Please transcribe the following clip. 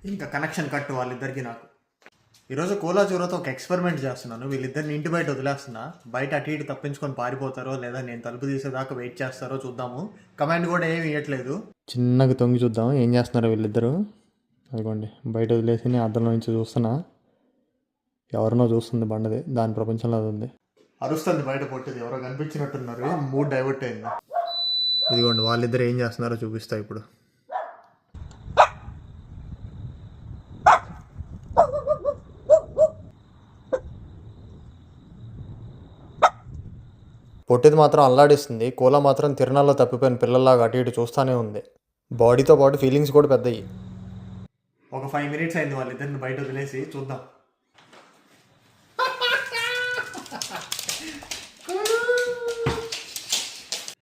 ఇంకా కనెక్షన్ కట్టు వాళ్ళిద్దరికి నాకు. ఈరోజు కోలా చూరతో ఒక ఎక్స్పెరిమెంట్ చేస్తున్నాను. వీళ్ళిద్దరిని ఇంటి బయట వదిలేస్తున్నా. బయట అటు ఇటు తప్పించుకొని పారిపోతారో లేదా నేను తలుపు తీసేదాకా వెయిట్ చేస్తారో చూద్దాము. కమాండ్ కూడా ఏమి ఇవ్వట్లేదు. చిన్నగా తొంగి చూద్దాం ఏం చేస్తున్నారో వీళ్ళిద్దరు. అదిగోండి బయట వదిలేసి అద్దంలో నుంచి చూస్తున్నా. ఎవరినో చూస్తుంది బండది, దాని ప్రపంచంలో అది ఉంది. అరుస్తుంది బయట పొట్టిది, ఎవరో కనిపించినట్టున్నారు. మూడ్ డైవర్ట్ అయింది. ఇదిగోండి వాళ్ళిద్దరు ఏం చేస్తున్నారో చూపిస్తా ఇప్పుడు. పొట్టిది మాత్రం అల్లాడిస్తుంది. కోలా మాత్రం తిరణాల్లో తప్పిపోయిన పిల్లల్లాగా అటు ఇటు చూస్తూనే ఉంది. బాడీతో పాటు ఫీలింగ్స్ కూడా పెద్దయి. ఒక 5 minutes అయింది వాళ్ళిద్దరిని బయట వదిలేసి. చూద్దాం.